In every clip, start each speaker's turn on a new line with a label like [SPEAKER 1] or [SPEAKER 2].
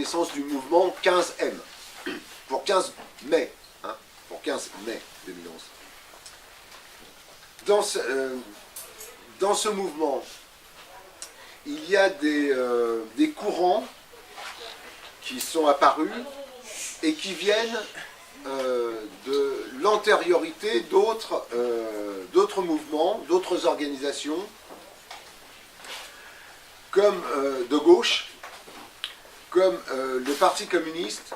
[SPEAKER 1] naissance du mouvement 15M, pour 15 mai, hein, pour 15 mai 2011. Dans ce mouvement, il y a des courants qui sont apparus et qui viennent de l'antériorité d'autres mouvements, d'autres organisations, comme de gauche, comme le Parti communiste,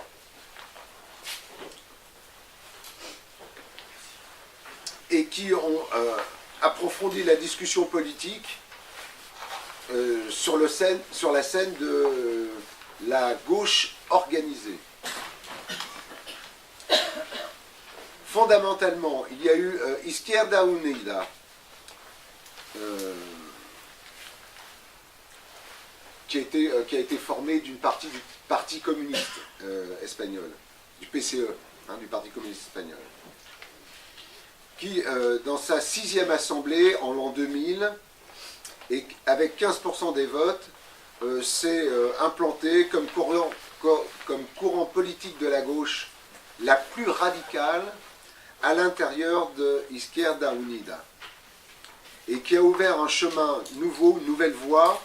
[SPEAKER 1] et qui ont approfondi la discussion politique sur la scène de la gauche organisée. Fondamentalement, il y a eu Izquierda Unida, qui a été formée d'une partie du Parti communiste espagnol, du PCE, hein, du Parti communiste espagnol, qui, dans sa 6e assemblée en l'an 2000, et avec 15% des votes, s'est implanté comme courant politique de la gauche la plus radicale à l'intérieur de Izquierda Unida, et qui a ouvert un chemin nouveau, une nouvelle voie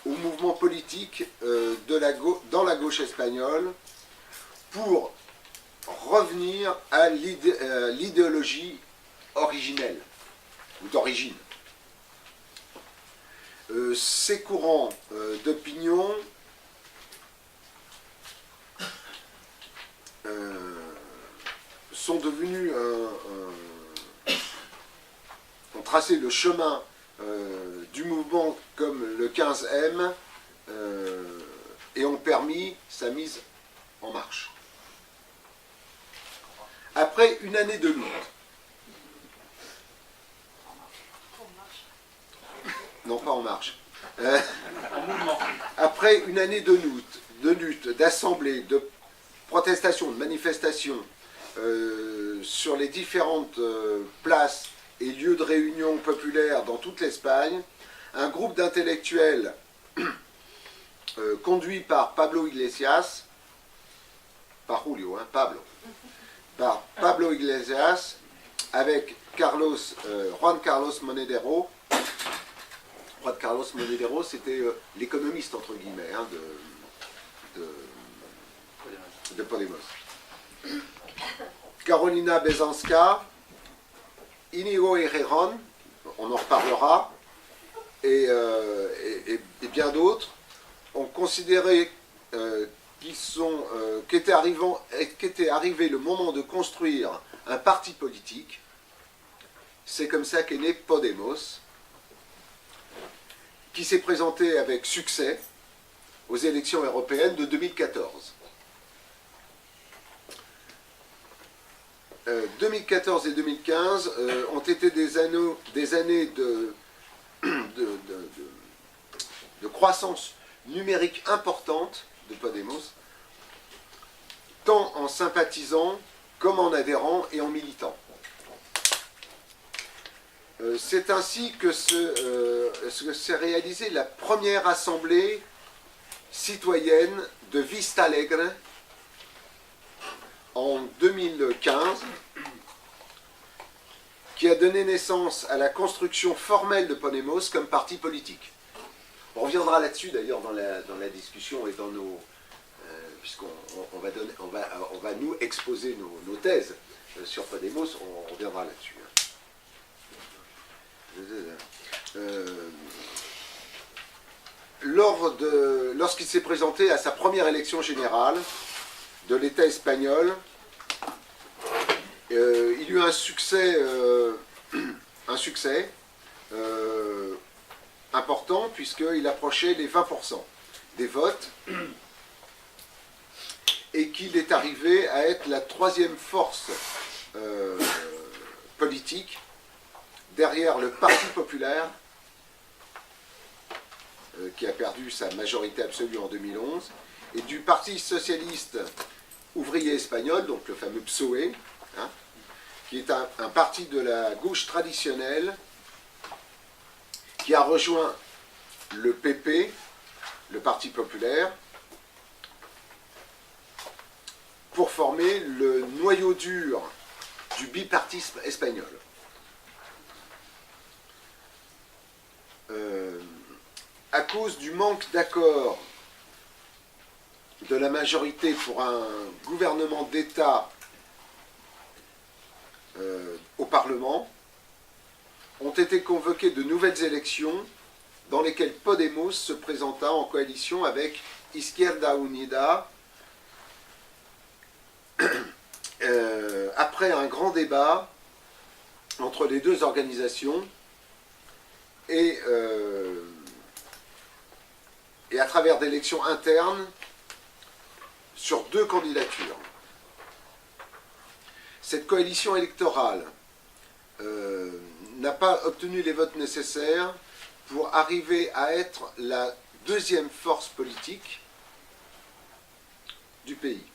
[SPEAKER 1] au mouvement politique dans la gauche espagnole pour revenir à l'idéologie originelle, ou d'origine. Ces courants d'opinion sont devenus ont tracé le chemin du mouvement comme le 15M et ont permis sa mise en marche. Après une année de lutte, non pas en marche, après une année de lutte, d'assemblée, de protestation, de manifestation sur les différentes places et lieux de réunion populaires dans toute l'Espagne, un groupe d'intellectuels conduit par Pablo Iglesias, par Julio, hein, par Pablo Iglesias, avec Juan Carlos Monedero. Juan Carlos Monedero, c'était l'économiste, entre guillemets, hein, de Podemos. Carolina Besanska, Inigo Errejón, on en reparlera, et bien d'autres, ont considéré qu'était arrivé le moment de construire un parti politique. C'est comme ça qu'est né Podemos, qui s'est présenté avec succès aux élections européennes de 2014. 2014 et 2015 ont été des années de croissance numérique importante de Podemos, tant en sympathisant comme en adhérant et en militant. C'est ainsi que s'est réalisée la première assemblée citoyenne de Vistalegre en 2015, qui a donné naissance à la construction formelle de Podemos comme parti politique. On reviendra là-dessus d'ailleurs dans la discussion et dans nos... puisqu'on va nous exposer nos thèses sur Podemos, on reviendra là-dessus. Lorsqu'il s'est présenté à sa première élection générale de l'État espagnol, il eut un succès important, puisqu'il approchait les 20% des votes et qu'il est arrivé à être la troisième force politique derrière le Parti populaire, qui a perdu sa majorité absolue en 2011, et du Parti socialiste ouvrier espagnol, donc le fameux PSOE, hein, qui est un parti de la gauche traditionnelle, qui a rejoint le PP, le Parti populaire, pour former le noyau dur du bipartisme espagnol. À cause du manque d'accord de la majorité pour un gouvernement d'État au Parlement, ont été convoquées de nouvelles élections dans lesquelles Podemos se présenta en coalition avec Izquierda Unida après un grand débat entre les deux organisations et à travers d'élections internes sur 2 candidatures. Cette coalition électorale n'a pas obtenu les votes nécessaires pour arriver à être la deuxième force politique du pays.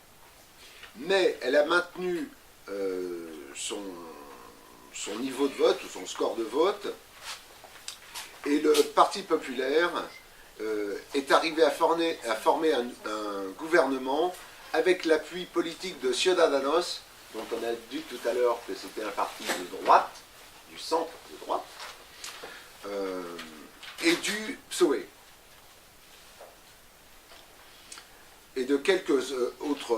[SPEAKER 1] Mais elle a maintenu son niveau de vote, ou son score de vote, et le Parti populaire est arrivé à former un gouvernement avec l'appui politique de Ciudadanos, dont on a dit tout à l'heure que c'était un parti de droite, du centre de droite, et du PSOE. Et de quelques autres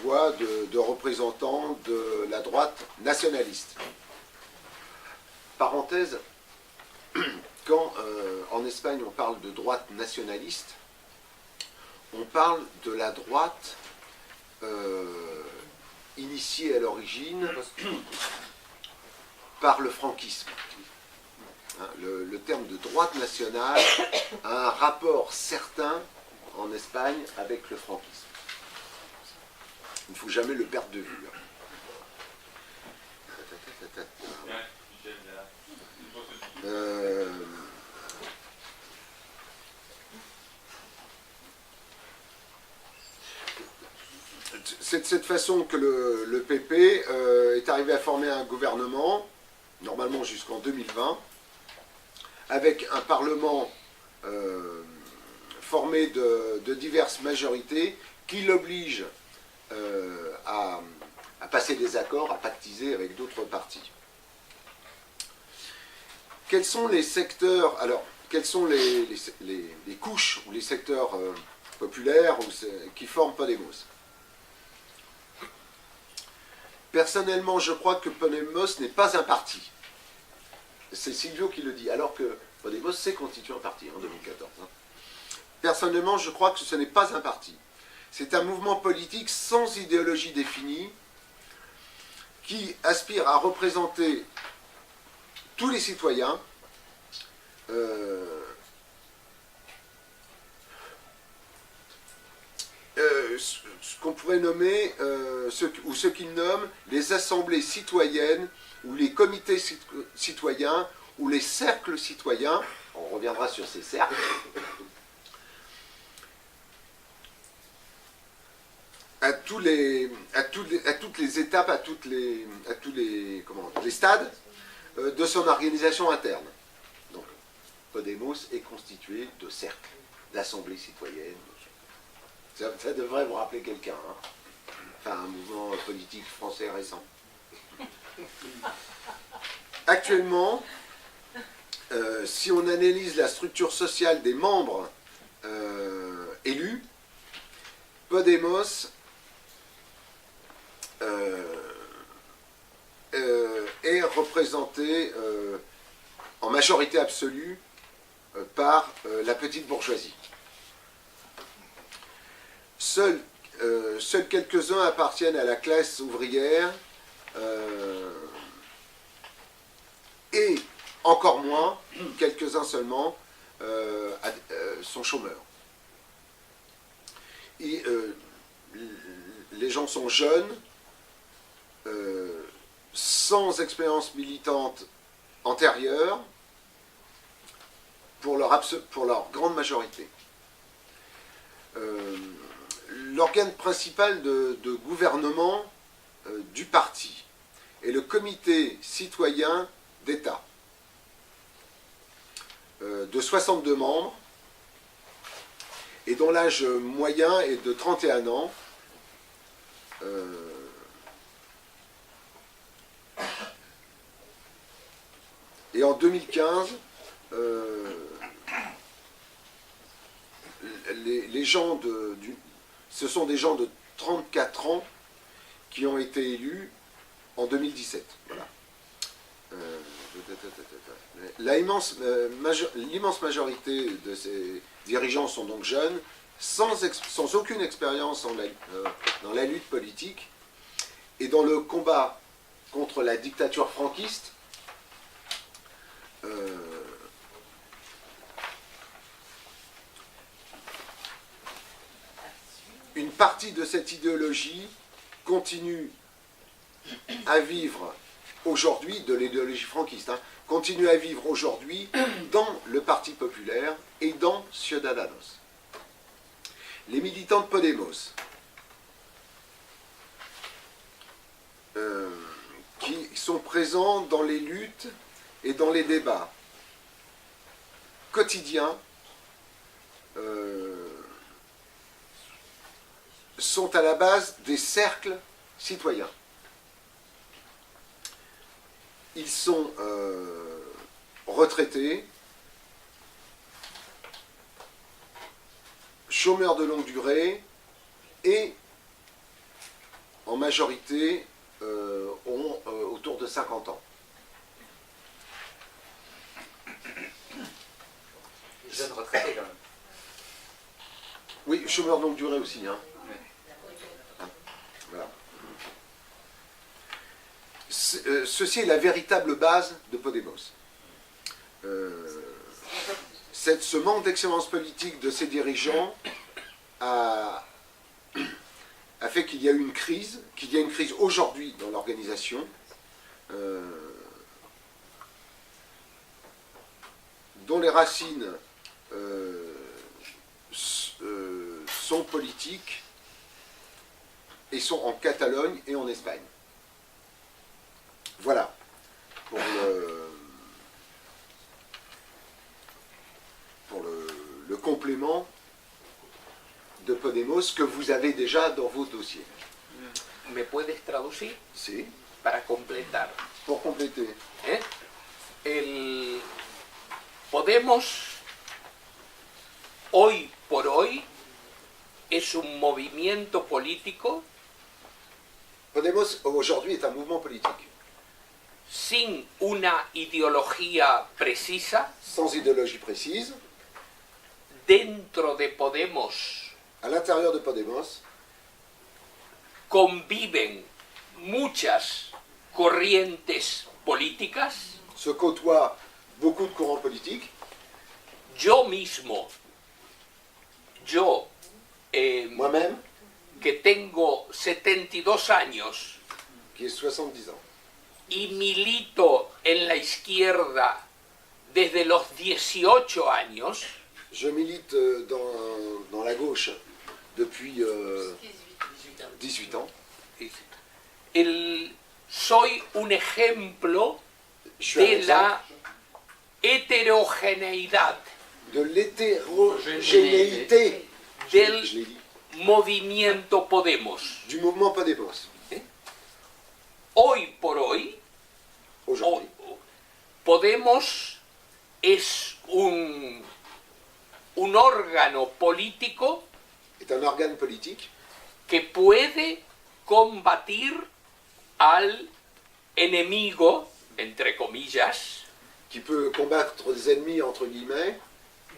[SPEAKER 1] voix de représentants de la droite nationaliste. Parenthèse, quand en Espagne on parle de droite nationaliste, on parle de la droite initiée à l'origine par le franquisme. Hein, le terme de droite nationale a un rapport certain en Espagne avec le franquisme. Il ne faut jamais le perdre de vue. C'est de cette façon que le PP est arrivé à former un gouvernement, normalement jusqu'en 2020, avec un parlement formé de diverses majorités qui l'obligent à passer des accords, à pactiser avec d'autres partis. Quels sont les secteurs, alors, quelles sont les couches ou les secteurs populaires qui forment Podemos? Personnellement, je crois que Podemos n'est pas un parti. C'est Silvio qui le dit, alors que Podemos s'est constitué en parti en 2014. Personnellement, je crois que ce n'est pas un parti. C'est un mouvement politique sans idéologie définie qui aspire à représenter tous les citoyens ce qu'on pourrait nommer, ce qu'ils nomment les assemblées citoyennes ou les comités citoyens ou les cercles citoyens. On reviendra sur ces cercles. À toutes les étapes, à tous les stades de son organisation interne. Donc, Podemos est constitué de cercles, d'assemblées citoyennes. Ça devrait vous rappeler quelqu'un, hein. Enfin, un mouvement politique français récent. Actuellement, si on analyse la structure sociale des membres élus, Podemos est représenté en majorité absolue par la petite bourgeoisie. Seuls quelques-uns appartiennent à la classe ouvrière et encore moins, quelques-uns seulement, sont chômeurs. Et, les gens sont jeunes, sans expérience militante antérieure, pour leur grande majorité. L'organe principal de gouvernement du parti est le comité citoyen d'État, de 62 membres, et dont l'âge moyen est de 31 ans, Et en 2015, les gens ce sont des gens de 34 ans qui ont été élus en 2017. Voilà. L'immense majorité de ces dirigeants sont donc jeunes, sans aucune expérience dans la lutte politique et dans le combat contre la dictature franquiste. Une partie de cette idéologie continue à vivre aujourd'hui, de l'idéologie franquiste, continue à vivre aujourd'hui dans le Parti populaire et dans Ciudadanos. Les militants de Podemos, qui sont présents dans les luttes et dans les débats quotidiens, sont à la base des cercles citoyens. Ils sont retraités, chômeurs de longue durée et, en majorité, ont autour de 50 ans.
[SPEAKER 2] Jeunes retraités quand même.
[SPEAKER 1] Oui, chômeurs de longue durée aussi. Voilà. Ceci est la véritable base de Podemos. Ce manque d'excellence politique de ces dirigeants a fait qu'il y a eu une crise, aujourd'hui dans l'organisation, dont les racines sont politiques et sont en Catalogne et en Espagne. Voilà pour le complément de Podemos que vous avez déjà dans vos dossiers.
[SPEAKER 3] ¿Me puedes traducir
[SPEAKER 1] Si,
[SPEAKER 3] para completar?
[SPEAKER 1] pour compléter.
[SPEAKER 3] El Podemos, hoy por hoy, es un movimiento político
[SPEAKER 1] Podemos aujourd'hui est un mouvement politique,
[SPEAKER 3] sin una ideología precisa.
[SPEAKER 1] sans idéologie précise.
[SPEAKER 3] Dentro de Podemos
[SPEAKER 1] À l'intérieur de Podemos,
[SPEAKER 3] conviven muchas corrientes políticas.
[SPEAKER 1] se côtoient beaucoup de courants politiques.
[SPEAKER 3] Yo mismo,
[SPEAKER 1] Moi-même,
[SPEAKER 3] que tengo 72 años
[SPEAKER 1] qui ai 70 ans,
[SPEAKER 3] y milito en la izquierda desde los 18 años,
[SPEAKER 1] je milite dans la gauche depuis 18 ans.
[SPEAKER 3] soy un ejemplo
[SPEAKER 1] Je suis un
[SPEAKER 3] de
[SPEAKER 1] exemple
[SPEAKER 3] la heterogeneidad
[SPEAKER 1] de l'hétérogénéité
[SPEAKER 3] del
[SPEAKER 1] je l'ai dit,
[SPEAKER 3] movimiento Podemos.
[SPEAKER 1] du mouvement Podemos.
[SPEAKER 3] Hoy por hoy,
[SPEAKER 1] Aujourd'hui,
[SPEAKER 3] Podemos es un órgano político
[SPEAKER 1] est un organe politique
[SPEAKER 3] que puede combatir al enemigo, entre comillas,
[SPEAKER 1] qui peut combattre des ennemis, entre guillemets,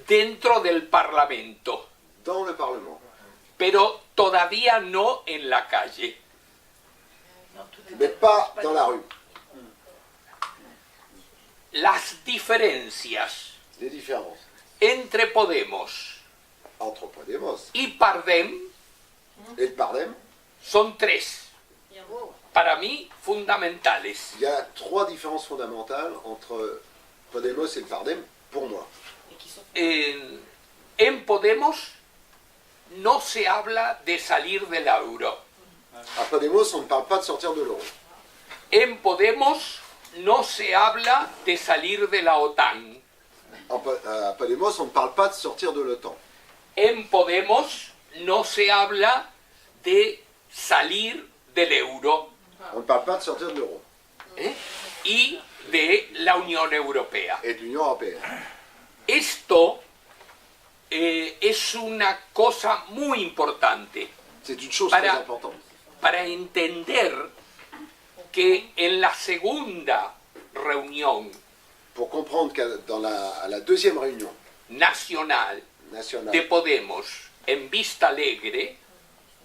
[SPEAKER 3] dentro del Parlamento,
[SPEAKER 1] dans le Parlement,
[SPEAKER 3] pero todavía no en la calle.
[SPEAKER 1] mais pas dans la rue.
[SPEAKER 3] Las diferencias
[SPEAKER 1] Les différences
[SPEAKER 3] entre Podemos
[SPEAKER 1] entre Podemos
[SPEAKER 3] y Pardem
[SPEAKER 1] et le Pardem,
[SPEAKER 3] son tres, para mí fundamentales.
[SPEAKER 1] il y a 3 différences fondamentales entre Podemos et le Pardem, pour moi.
[SPEAKER 3] En Podemos no se habla de salir del euro.
[SPEAKER 1] À Podemos, on ne parle pas de sortir de l'euro.
[SPEAKER 3] En Podemos no se habla de salir de la OTAN.
[SPEAKER 1] À Podemos, on ne parle pas de sortir de l'OTAN.
[SPEAKER 3] En Podemos no se habla de salir del euro
[SPEAKER 1] On ne parle pas de sortir de l'euro
[SPEAKER 3] y de la Unión Europea.
[SPEAKER 1] et de l'Union européenne.
[SPEAKER 3] Esto es una cosa muy importante
[SPEAKER 1] C'est une chose très
[SPEAKER 3] Para-
[SPEAKER 1] importante.
[SPEAKER 3] para entender que en la segunda reunión
[SPEAKER 1] Pour comprendre qu'à à la deuxième réunion
[SPEAKER 3] nacional
[SPEAKER 1] nationale
[SPEAKER 3] de Podemos en Vista Alegre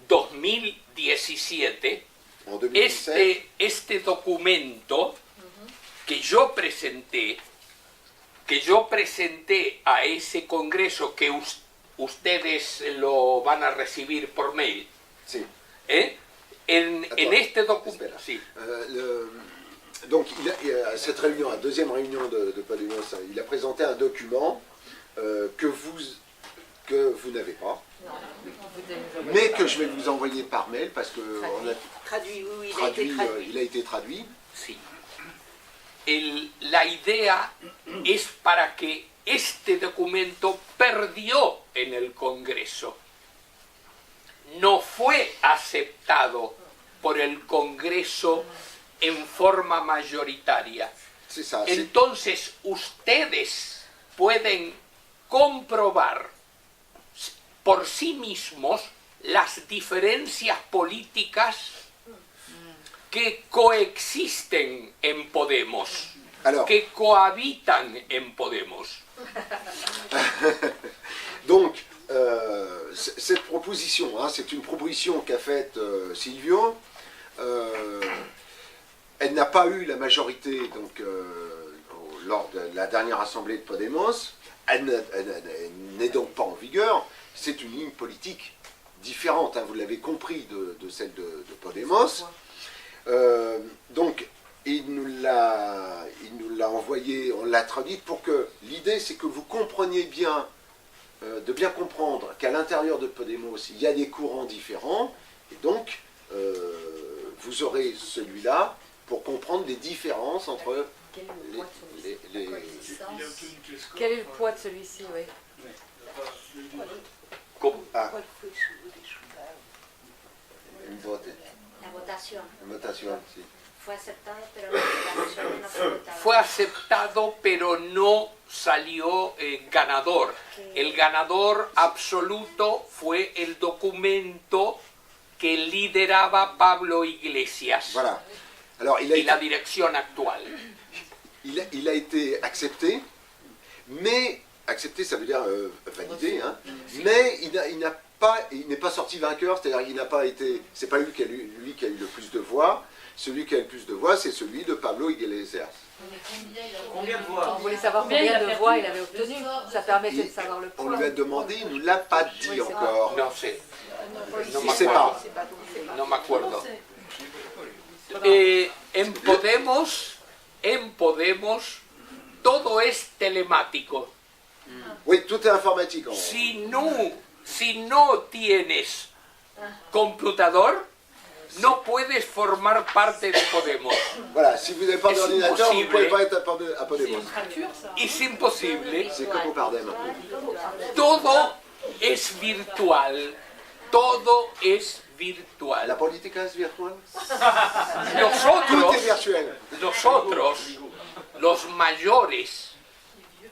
[SPEAKER 3] 2017,
[SPEAKER 1] en 2017,
[SPEAKER 3] este documento que yo presenté a ese congreso que ustedes lo van a recibir por mail,
[SPEAKER 1] si.
[SPEAKER 3] en este documento,
[SPEAKER 1] Espera.
[SPEAKER 3] sí,
[SPEAKER 1] Donc, à cette réunion, la deuxième réunion de Podemos, il a présenté un document que vous n'avez pas, mais que je vais vous envoyer par mail parce que on a
[SPEAKER 4] Traduit, oui,
[SPEAKER 1] il a été traduit.
[SPEAKER 3] sí. La idea es para que este documento perdió en el Congreso. No fue aceptado por el Congreso en forma mayoritaria.
[SPEAKER 1] C'est ça.
[SPEAKER 3] Entonces ustedes pueden comprobar por sí mismos las diferencias políticas que coexisten en Podemos,
[SPEAKER 1] Alors,
[SPEAKER 3] que cohabitan en Podemos.
[SPEAKER 1] donc, cette proposition, c'est une proposition qu'a faite Silvio. Elle n'a pas eu la majorité donc, lors de la dernière assemblée de Podemos. Elle n'est donc pas en vigueur. C'est une ligne politique différente, vous l'avez compris, de celle de Podemos. Donc, il nous l'a envoyé, on l'a traduite pour que l'idée, c'est que vous compreniez bien, de bien comprendre qu'à l'intérieur de Podemos, il y a des courants différents, et donc, vous aurez celui-là pour comprendre les différences entre les
[SPEAKER 5] Quel est le poids de celui-ci, oui.
[SPEAKER 1] Ah, une vote,
[SPEAKER 6] La votación
[SPEAKER 1] une votation, si.
[SPEAKER 6] fue aceptada, pero la resolución no fue votada.
[SPEAKER 3] Fue aceptado, pero no salió ganador. El ganador absoluto fue el documento que lideraba Pablo Iglesias
[SPEAKER 1] Voilà. Alors, il a
[SPEAKER 3] y
[SPEAKER 1] été
[SPEAKER 3] la dirección actual.
[SPEAKER 1] il a été accepté, mais accepté ça veut dire validé, mais il n'est pas sorti vainqueur, c'est-à-dire qu'il n'a pas été, c'est pas lui qui a eu le plus de voix, celui qui a eu le plus de voix c'est celui de Pablo Iglesias.
[SPEAKER 2] Combien de voix?
[SPEAKER 5] On voulait savoir combien de voix il avait obtenu. Ça permettait de savoir le
[SPEAKER 1] On
[SPEAKER 5] poids.
[SPEAKER 1] lui a demandé, il ne nous l'a pas dit
[SPEAKER 5] Oui, c'est
[SPEAKER 1] encore.
[SPEAKER 3] No sé, no
[SPEAKER 1] Il
[SPEAKER 3] me
[SPEAKER 1] ne sait
[SPEAKER 3] acuerdo.
[SPEAKER 1] pas.
[SPEAKER 3] No me acuerdo. En Podemos todo es telemático.
[SPEAKER 1] Oui, tout est informatique.
[SPEAKER 3] Si no tienes computador, no puedes formar parte de Podemos.
[SPEAKER 1] Voilà, si vous n'avez pas
[SPEAKER 3] C'est
[SPEAKER 1] d'ordinateur, vous ne
[SPEAKER 3] impossible.
[SPEAKER 1] pouvez pas être à Podemos.
[SPEAKER 3] Es imposible.
[SPEAKER 1] C'est comme au Pardem.
[SPEAKER 3] Todo es virtual. Todo es virtual.
[SPEAKER 1] La politique est virtuelle. Tout
[SPEAKER 3] Nosotros,
[SPEAKER 1] est virtuel.
[SPEAKER 3] los mayores,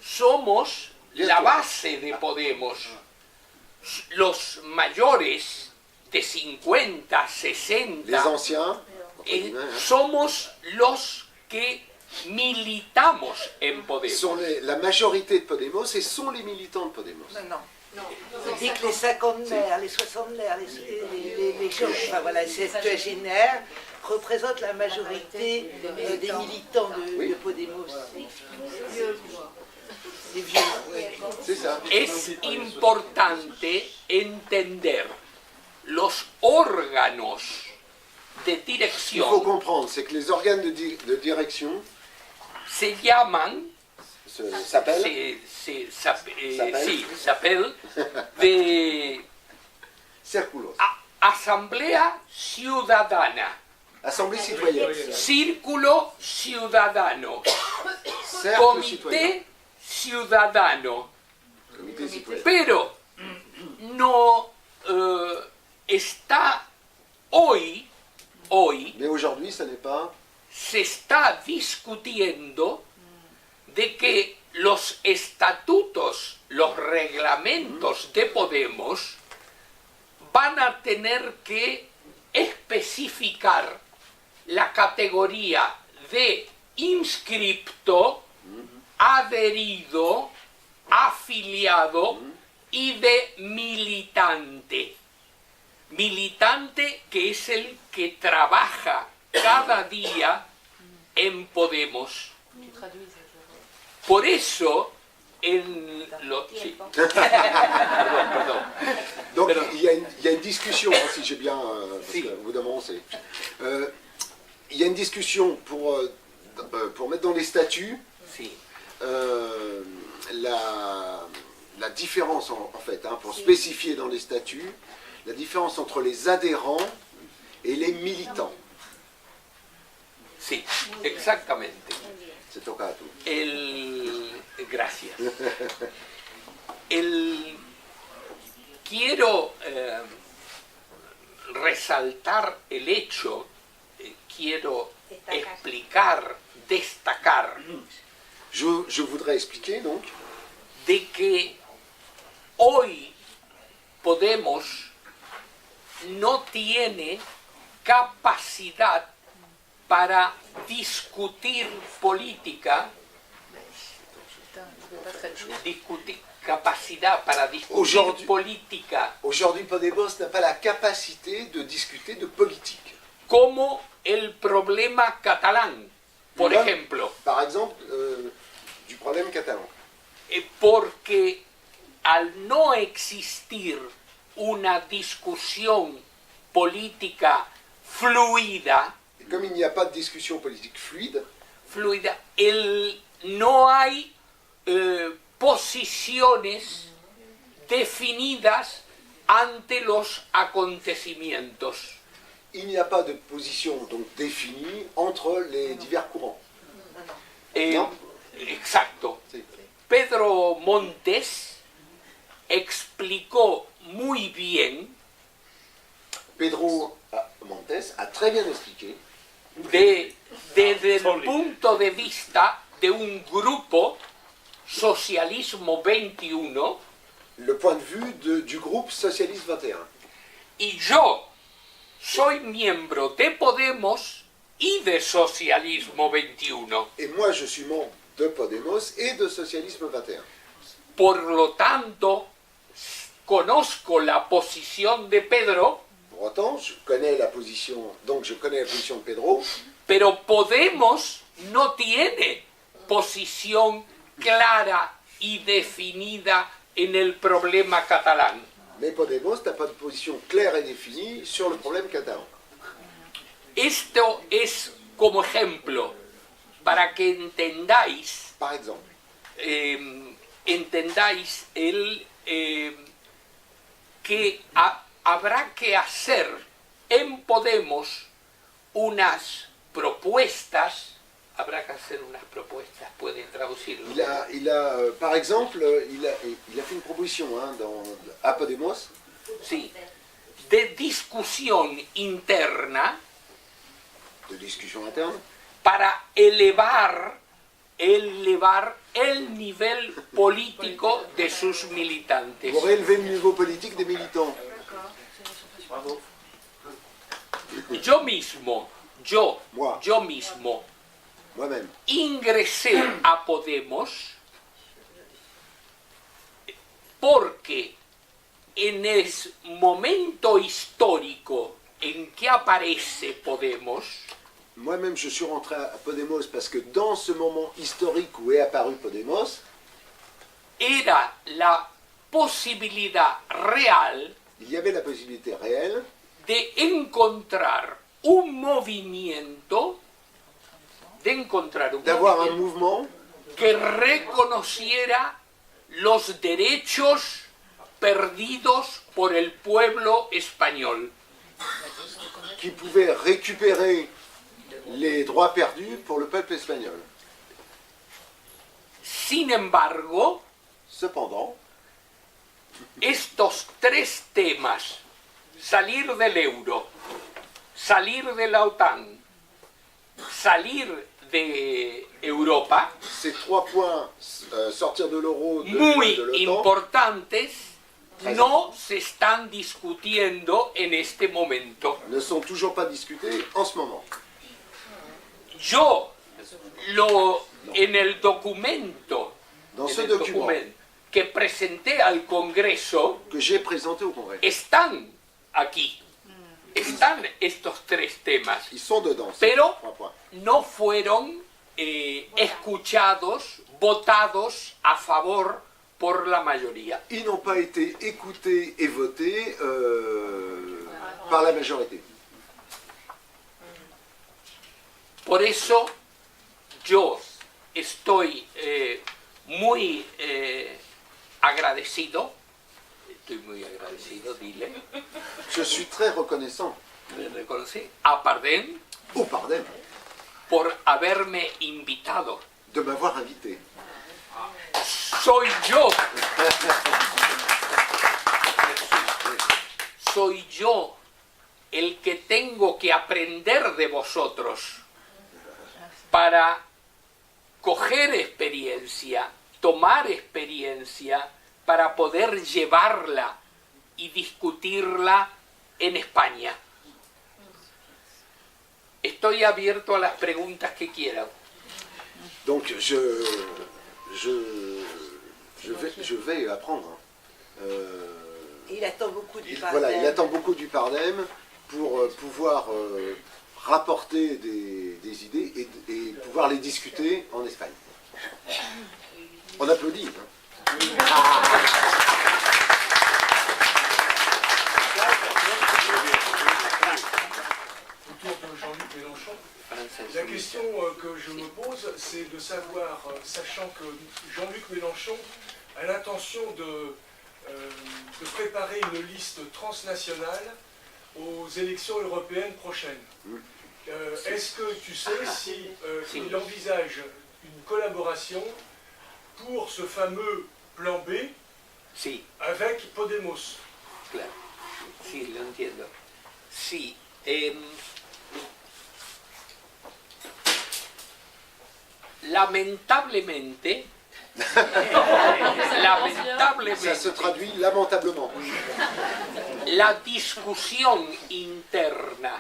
[SPEAKER 3] somos la base de Podemos. Los mayores de 50,
[SPEAKER 1] Les
[SPEAKER 3] 60,
[SPEAKER 1] anciens, entre guillemets,
[SPEAKER 3] somos los que militamos en Podemos.
[SPEAKER 1] sont la majorité de Podemos et sont les militants de Podemos.
[SPEAKER 4] Il dit que les cinquantenaires, les soixantenaires, les gens, enfin voilà, les septuagénaires représentent la majorité des militants de Podemos. Les vieux, oui.
[SPEAKER 1] C'est ça.
[SPEAKER 3] Es importante entender los órganos de
[SPEAKER 1] Ce qu'il faut
[SPEAKER 3] dirección
[SPEAKER 1] comprendre, c'est que les organes de direction
[SPEAKER 3] se llaman,
[SPEAKER 1] s'appellent
[SPEAKER 3] s'appellent de
[SPEAKER 1] Círculos.
[SPEAKER 3] Asamblea Ciudadana,
[SPEAKER 1] Assemblée citoyenne.
[SPEAKER 3] Círculo Ciudadano,
[SPEAKER 1] Cercle citoyen.
[SPEAKER 3] Comité Ciudadano.
[SPEAKER 1] Comité citoyen.
[SPEAKER 3] Pero no está hoy hoy
[SPEAKER 1] Mais aujourd'hui, ça n'est pas...
[SPEAKER 3] se está discutiendo de que los estatutos, los reglamentos de Podemos van a tener que especificar la categoría de inscripto, adherido, afiliado y de militante. Militante que es el que trabaja cada día en Podemos. Por eso, en lo... sí. Perdón.
[SPEAKER 1] Donc
[SPEAKER 3] Pero-
[SPEAKER 1] il y a une discussion, hein, si j'ai bien... parce
[SPEAKER 3] Si.
[SPEAKER 1] que, au bout d'un moment, c'est... il y a une discussion pour mettre dans les statuts
[SPEAKER 3] Sí.
[SPEAKER 1] la différence, en fait, hein, pour spécifier dans les statuts, la différence entre les adhérents et les militants.
[SPEAKER 3] Sí, exactamente.
[SPEAKER 1] C'est au cas où.
[SPEAKER 3] Gracias. Quiero resaltar el hecho, quiero explicar, destacar
[SPEAKER 1] Je voudrais expliquer, donc,
[SPEAKER 3] de que hoy Podemos no tiene capacidad para discutir política, capacidad para discutir
[SPEAKER 1] Aujourd'hui-
[SPEAKER 3] política
[SPEAKER 1] aujourd'hui, Podemos n'a pas la capacité de discuter de politique.
[SPEAKER 3] como el problema catalán, por
[SPEAKER 1] Là,
[SPEAKER 3] ejemplo,
[SPEAKER 1] Par exemple, du problème catalan.
[SPEAKER 3] porque al no existir una discusión política fluida,
[SPEAKER 1] Et comme il n'y a pas de discussion politique fluide,
[SPEAKER 3] no hay posiciones definidas ante los acontecimientos.
[SPEAKER 1] il n'y a pas de position donc définie entre les divers courants. Non.
[SPEAKER 3] Exacto.
[SPEAKER 1] Sí.
[SPEAKER 3] Pedro Montes explicó muy bien
[SPEAKER 1] Pedro Montes a très bien expliqué
[SPEAKER 3] desde el punto de vista de un grupo Socialismo 21,
[SPEAKER 1] le point de vue du groupe Socialiste 21.
[SPEAKER 3] y yo soy miembro de Podemos y de Socialismo 21.
[SPEAKER 1] Et moi, je suis membre de Podemos et de Socialisme 21.
[SPEAKER 3] Por lo tanto, conozco la posición de Pedro,
[SPEAKER 1] Pour autant, je connais la position de Pedro,
[SPEAKER 3] pero Podemos no tiene posición clara y definida en el problema catalán.
[SPEAKER 1] mais Podemos n'a pas de position claire et définie sur le problème catalan.
[SPEAKER 3] Esto es como ejemplo para que entendáis,
[SPEAKER 1] Par exemple,
[SPEAKER 3] que habrá que hacer en Podemos unas propuestas, pueden traducirlo.
[SPEAKER 1] par exemple, il a fait une proposition hein, à Podemos
[SPEAKER 3] Sí, de discusión interna
[SPEAKER 1] de discussion interne
[SPEAKER 3] para elevar el nivel político de sus militantes.
[SPEAKER 1] pour élever le niveau politique des militants.
[SPEAKER 3] Yo mismo,
[SPEAKER 1] Moi.
[SPEAKER 3] yo mismo
[SPEAKER 1] Moi-même,
[SPEAKER 3] ingresé a Podemos porque en el momento histórico en que aparece Podemos,
[SPEAKER 1] moi-même, je suis rentré à Podemos parce que dans ce moment historique où est apparu Podemos,
[SPEAKER 3] era la posibilidad real
[SPEAKER 1] il y avait la possibilité réelle
[SPEAKER 3] de encontrar un movimiento,
[SPEAKER 1] d'avoir un mouvement
[SPEAKER 3] que reconociera los derechos perdidos por el pueblo español.
[SPEAKER 1] qui pouvait récupérer les droits perdus pour le peuple espagnol.
[SPEAKER 3] Sin embargo,
[SPEAKER 1] Cependant,
[SPEAKER 3] estos tres temas, salir del euro, salir de la OTAN, salir de Europa,
[SPEAKER 1] Ces 3 points, sortir de l'euro, de
[SPEAKER 3] muy
[SPEAKER 1] l'OTAN,
[SPEAKER 3] importantes, no se están discutiendo en este momento.
[SPEAKER 1] ne sont toujours pas discutés en ce moment.
[SPEAKER 3] Yo, en el documento,
[SPEAKER 1] Dans ce
[SPEAKER 3] en el
[SPEAKER 1] document
[SPEAKER 3] documento que presenté al Congreso,
[SPEAKER 1] que j'ai présenté au Congrès,
[SPEAKER 3] están aquí, están estos 3 temas,
[SPEAKER 1] ils sont dedans, ces
[SPEAKER 3] pero
[SPEAKER 1] 3 points.
[SPEAKER 3] no fueron escuchados, votados a favor por la mayoría.
[SPEAKER 1] Ils n'ont pas été écoutés et votés par la majorité.
[SPEAKER 3] Por eso yo estoy muy agradecido, dile,
[SPEAKER 1] Je suis très reconnaissant
[SPEAKER 3] le reconocí, a Pardén
[SPEAKER 1] au Pardem
[SPEAKER 3] por haberme invitado.
[SPEAKER 1] de m'avoir invité.
[SPEAKER 3] Soy yo el que tengo que aprender de vosotros para coger experiencia, tomar experiencia, para poder llevarla y discutirla en España. Estoy abierto a las preguntas que quieran.
[SPEAKER 1] Donc je vais apprendre.
[SPEAKER 4] Il attend beaucoup du
[SPEAKER 1] Voilà, il attend beaucoup du Pardem pour pouvoir rapporter des idées et pouvoir les discuter en Espagne. On applaudit. Hein.
[SPEAKER 7] Autour de Jean-Luc Mélenchon. La question que je me pose, c'est de savoir, sachant que Jean-Luc Mélenchon a l'intention de préparer une liste transnationale aux élections européennes prochaines. Est-ce que tu sais si il envisage une collaboration pour ce fameux plan B
[SPEAKER 3] Sí,
[SPEAKER 7] avec Podemos?
[SPEAKER 3] claro. Sí, lo entiendo. Sí. Lamentablemente,
[SPEAKER 1] Ça se traduit lamentablement.
[SPEAKER 3] la discusión interna,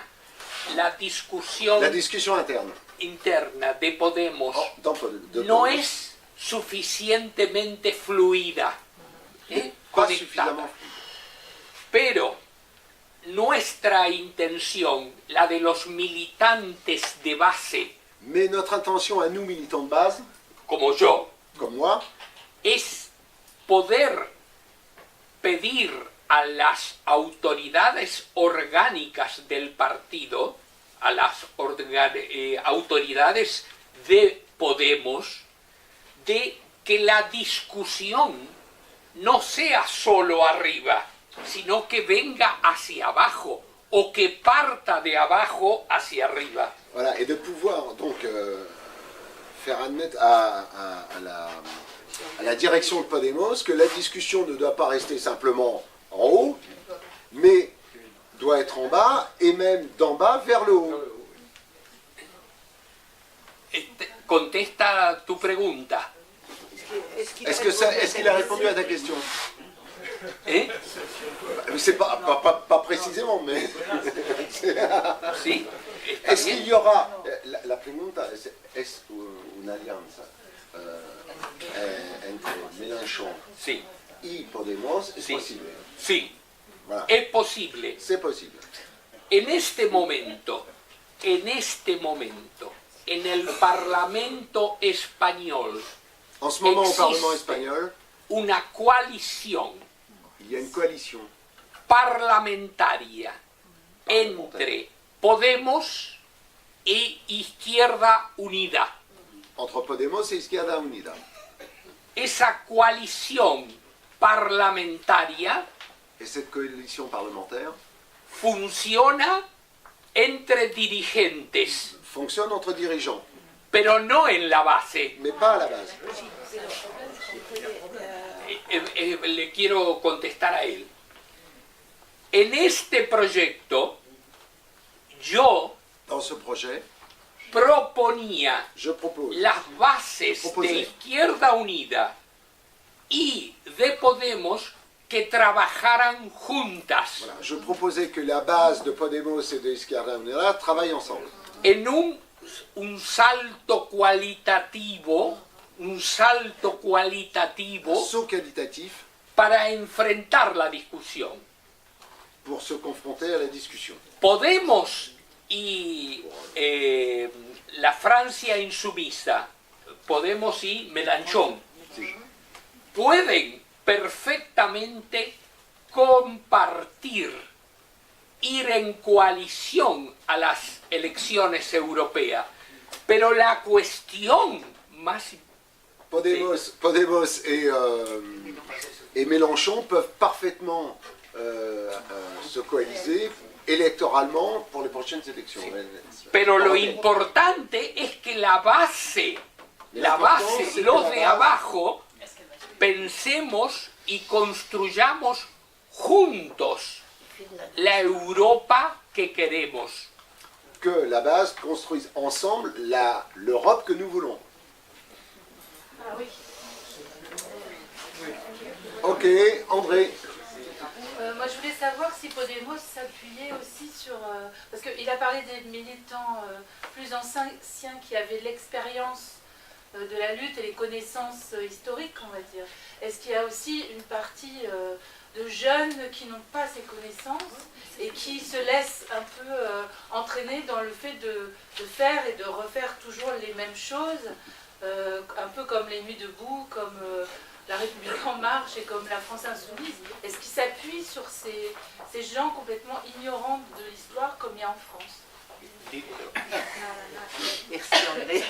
[SPEAKER 3] la discusión
[SPEAKER 1] La discussion interne
[SPEAKER 3] interna de Podemos
[SPEAKER 1] de
[SPEAKER 3] no
[SPEAKER 1] Podemos,
[SPEAKER 3] es suficientemente fluida,
[SPEAKER 1] pas
[SPEAKER 3] conectada.
[SPEAKER 1] suffisamment.
[SPEAKER 3] Pero nuestra intención, la de los militantes de base,
[SPEAKER 1] Mais notre intention à nous, militants de base,
[SPEAKER 3] como yo,
[SPEAKER 1] comme moi,
[SPEAKER 3] es poder pedir a las autoridades orgánicas del partido, a las autoridades de Podemos, de que la discusión no sea solo arriba, sino que venga hacia abajo o que parta de abajo hacia arriba.
[SPEAKER 1] voilà, et de pouvoir donc faire admettre à la direction de Podemos que la discussion ne doit pas rester simplement en haut, mais doit être en bas et même d'en bas vers le haut.
[SPEAKER 3] Contesta tu pregunta.
[SPEAKER 1] Est-ce qu'il a répondu à ta question?
[SPEAKER 3] ¿Eh?
[SPEAKER 1] C'est pas précisément, mais
[SPEAKER 3] Sí, está
[SPEAKER 1] est-ce
[SPEAKER 3] bien.
[SPEAKER 1] qu'il y aura la pregunta es una alianza entre Mélenchon
[SPEAKER 3] Sí,
[SPEAKER 1] y Podemos? Es
[SPEAKER 3] Sí.
[SPEAKER 1] posible.
[SPEAKER 3] sí,
[SPEAKER 1] Voilà.
[SPEAKER 3] es posible.
[SPEAKER 1] C'est possible.
[SPEAKER 3] En este momento, en el Parlamento español,
[SPEAKER 1] En ce moment, au
[SPEAKER 3] Existe.
[SPEAKER 1] Parlement espagnol,
[SPEAKER 3] una coalición
[SPEAKER 1] il y a une coalition
[SPEAKER 3] parlamentaria entre Podemos e Izquierda Unida.
[SPEAKER 1] entre Podemos et Izquierda Unida.
[SPEAKER 3] Esa coalición parlamentaria
[SPEAKER 1] Et cette coalition parlementaire
[SPEAKER 3] funciona entre dirigentes,
[SPEAKER 1] fonctionne entre dirigeants,
[SPEAKER 3] pero no en la base.
[SPEAKER 1] mais pas à la base.
[SPEAKER 3] Le quiero contestar a él. En este proyecto, yo
[SPEAKER 1] Dans ce projet,
[SPEAKER 3] proponía
[SPEAKER 1] je propose
[SPEAKER 3] las bases
[SPEAKER 1] Proposé.
[SPEAKER 3] de Izquierda Unida y de Podemos que trabajaran juntas
[SPEAKER 1] Voilà, je proposais que la base de Podemos et de Izquierda Unida travaillent ensemble.
[SPEAKER 3] en un salto cualitativo,
[SPEAKER 1] Un saut qualitatif
[SPEAKER 3] para enfrentar la discusión.
[SPEAKER 1] pour se confronter à la discussion.
[SPEAKER 3] Podemos y la Francia insumisa, Podemos y Mélenchon, pueden perfectamente compartir, ir en coalición a las elecciones europeas. Pero la cuestión más
[SPEAKER 1] Podemos et Mélenchon peuvent parfaitement se coaliser électoralement pour les prochaines élections.
[SPEAKER 3] Pero lo importante es que la base, los de abajo, pensemos y construyamos juntos la Europa que queremos.
[SPEAKER 1] Que la base construise ensemble l'Europe que nous voulons.
[SPEAKER 2] Ah oui.
[SPEAKER 1] Ok, André.
[SPEAKER 2] Moi, je voulais savoir si Podemos s'appuyait aussi sur... parce qu'il a parlé des militants plus anciens qui avaient l'expérience de la lutte et les connaissances historiques, on va dire. Est-ce qu'il y a aussi une partie de jeunes qui n'ont pas ces connaissances et qui se laissent un peu entraîner dans le fait de faire et de refaire toujours les mêmes choses, un peu comme les Nuits debout, comme... La République en marche et comme la France insoumise, est-ce qu'ils s'appuient sur ces gens complètement ignorants de l'histoire comme il y a en France?
[SPEAKER 4] Merci André.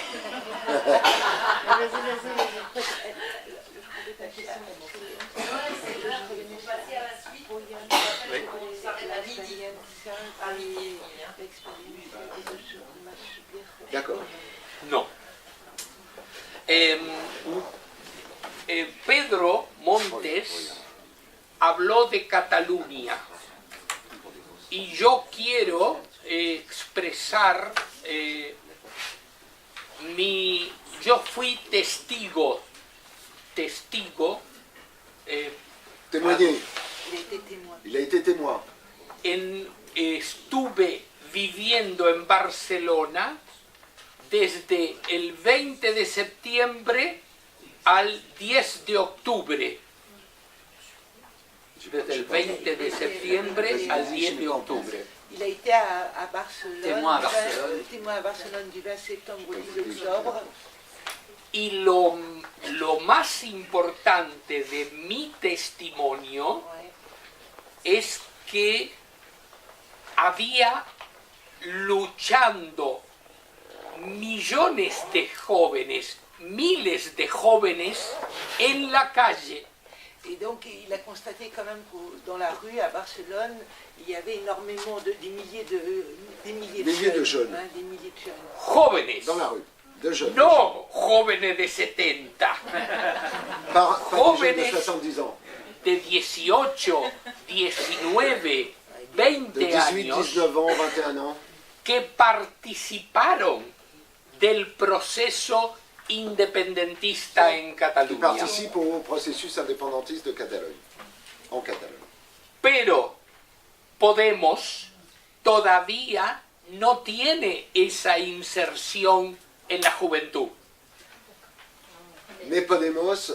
[SPEAKER 1] D'accord.
[SPEAKER 3] No. Pedro Montes habló de Cataluña y yo quiero expresar yo fui testigo,
[SPEAKER 1] Témoigner.
[SPEAKER 4] Il a été témoin.
[SPEAKER 1] Il a été témoin.
[SPEAKER 3] Estuve viviendo en Barcelona desde el 20 de septiembre al 10 de octubre. Desde el 20 de septiembre al 10 de octubre.
[SPEAKER 4] Il a été à Barcelone,
[SPEAKER 3] Témoin à Barcelone.
[SPEAKER 4] témoin à Barcelone du 20 septembre au 10 octobre.
[SPEAKER 3] Y lo más importante de mi testimonio
[SPEAKER 4] Ouais.
[SPEAKER 3] es que había luchando millones de jóvenes, miles de jóvenes en la calle.
[SPEAKER 4] Et donc il a constaté quand même que dans la rue à Barcelone, il y avait énormément des milliers de jeunes. Hein, des milliers de jeunes.
[SPEAKER 3] Jóvenes,
[SPEAKER 1] Dans la rue. De jeunes.
[SPEAKER 3] no jóvenes de 70,
[SPEAKER 1] Pas des jeunes de
[SPEAKER 3] Jóvenes.
[SPEAKER 1] 70 ans.
[SPEAKER 3] de 18, 19,
[SPEAKER 1] De
[SPEAKER 3] 20
[SPEAKER 1] 18,
[SPEAKER 3] años
[SPEAKER 1] 19 ans, 21 ans.
[SPEAKER 3] que participaron del proceso independentista en
[SPEAKER 1] Qui
[SPEAKER 3] Cataluña.
[SPEAKER 1] participent au processus indépendantiste de Catalogne. En Catalogne.
[SPEAKER 3] Pero Podemos todavía no tiene esa inserción en la juventud.
[SPEAKER 1] Mais Podemos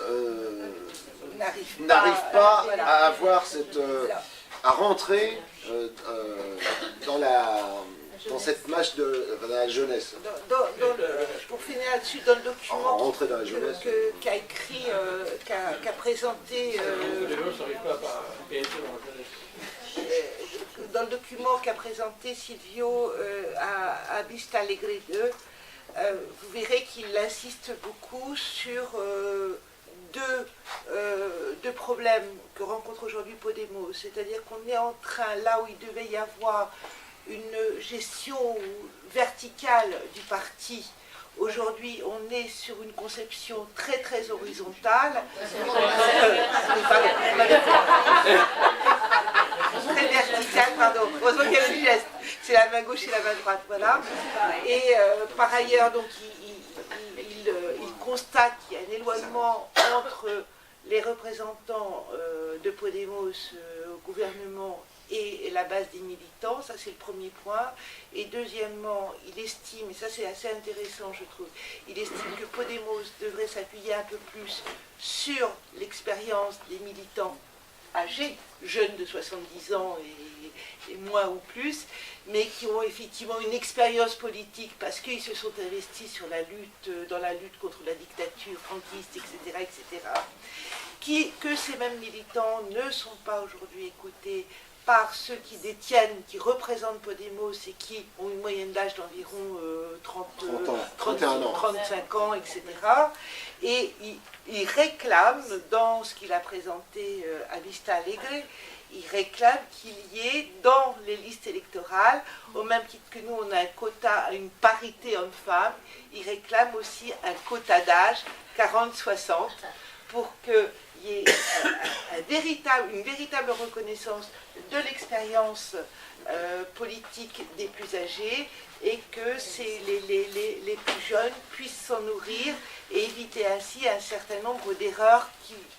[SPEAKER 4] N'arrive pas,
[SPEAKER 1] n'arrive pas à avoir cette... à rentrer dans cette marche de la jeunesse.
[SPEAKER 4] Pour finir là-dessus, dans le document
[SPEAKER 1] Rentrer dans la jeunesse.
[SPEAKER 4] qu'a écrit, qu'a présenté, dans le document qu'a présenté Silvio à Vista Alegre 2, vous verrez qu'il insiste beaucoup sur deux problèmes que rencontre aujourd'hui Podemos. C'est-à-dire qu'on est en train, là où il devait y avoir une gestion verticale du parti, Aujourd'hui, on est sur une conception très très horizontale. Très verticale, pardon. Heureusement qu'il y a le geste. C'est la main gauche et la main droite, voilà. Et par ailleurs, donc, il constate qu'il y a un éloignement entre les représentants de Podemos au gouvernement et la base des militants, ça c'est le premier point. Et deuxièmement, il estime, et ça c'est assez intéressant je trouve, il estime que Podemos devrait s'appuyer un peu plus sur l'expérience des militants âgés, jeunes de 70 ans et moins ou plus, mais qui ont effectivement une expérience politique parce qu'ils se sont investis sur la lutte, dans la lutte contre la dictature franquiste, etc., etc., que ces mêmes militants ne sont pas aujourd'hui écoutés par ceux qui détiennent, qui représentent Podemos et qui ont une moyenne d'âge d'environ 35 ans, etc. Et il réclame, dans ce qu'il a présenté à Vista Alegre, il réclame qu'il y ait dans les listes électorales, au même titre que nous on a un quota, une parité homme-femme, il réclame aussi un quota d'âge 40-60 pour qu'il y ait une véritable reconnaissance de l'expérience politique des plus âgés et que les plus jeunes puissent s'en nourrir et éviter ainsi un certain nombre d'erreurs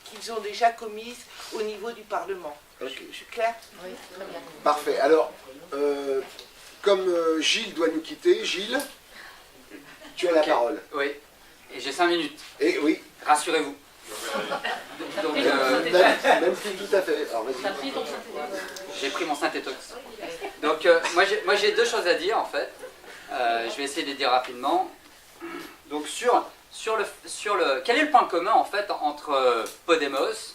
[SPEAKER 4] qu'ils ont déjà commises au niveau du Parlement. Je suis claire ?
[SPEAKER 5] Oui, très bien.
[SPEAKER 1] Parfait. Alors, comme Gilles doit nous quitter, Gilles, tu as la parole.
[SPEAKER 8] Oui, et j'ai 5 minutes.
[SPEAKER 1] Et oui.
[SPEAKER 8] Rassurez-vous. Donc,
[SPEAKER 1] même si tout à fait. Alors, vas-y.
[SPEAKER 8] J'ai pris mon synthétox. Donc, moi j'ai deux choses à dire en fait. Je vais essayer de les dire rapidement. Donc, quel est le point commun en fait entre Podemos,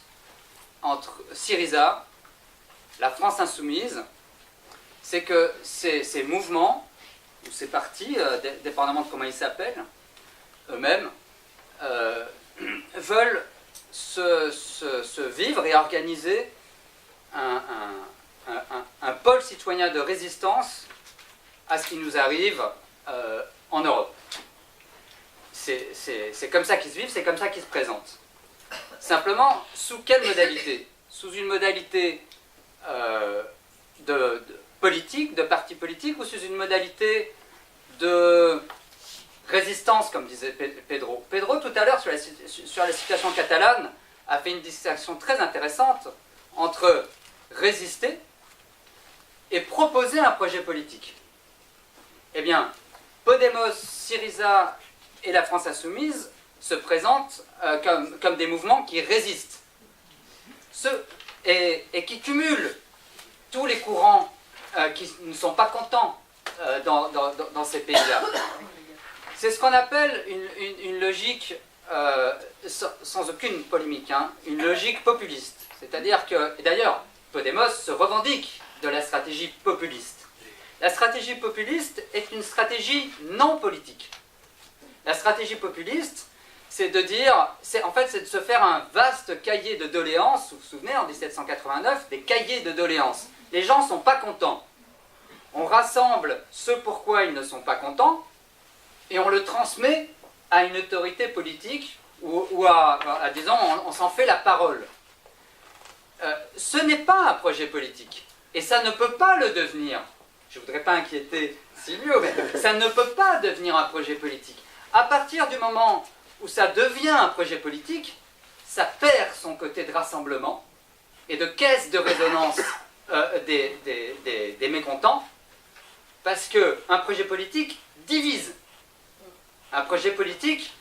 [SPEAKER 8] entre Syriza, la France insoumise, c'est que ces mouvements, ou ces partis, dépendamment de comment ils s'appellent, eux-mêmes, veulent se vivre et organiser un pôle citoyen de résistance à ce qui nous arrive en Europe. C'est comme ça qu'ils se vivent, c'est comme ça qu'ils se présentent. Simplement, sous quelle modalité ? Sous une modalité de politique, de parti politique, ou sous une modalité de résistance, comme disait Pedro. Pedro, tout à l'heure, sur la situation catalane, a fait une distinction très intéressante entre résister et proposer un projet politique. Eh bien, Podemos, Syriza et la France insoumise se présentent comme des mouvements qui résistent et qui cumulent tous les courants qui ne sont pas contents dans ces pays-là. C'est ce qu'on appelle une logique, sans aucune polémique, hein, une logique populiste. C'est-à-dire que, et d'ailleurs, Podemos se revendique de la stratégie populiste. La stratégie populiste est une stratégie non politique. La stratégie populiste, c'est de se faire un vaste cahier de doléances. Vous vous souvenez, en 1789, des cahiers de doléances. Les gens ne sont pas contents. On rassemble ce pourquoi ils ne sont pas contents, et on le transmet à une autorité politique, ou disons, on s'en fait la parole. Ce n'est pas un projet politique, et ça ne peut pas le devenir. Je ne voudrais pas inquiéter Silvio, mais ça ne peut pas devenir un projet politique. À partir du moment où ça devient un projet politique, ça perd son côté de rassemblement et de caisse de résonance des mécontents, parce qu'un projet politique divise. Un projet politique,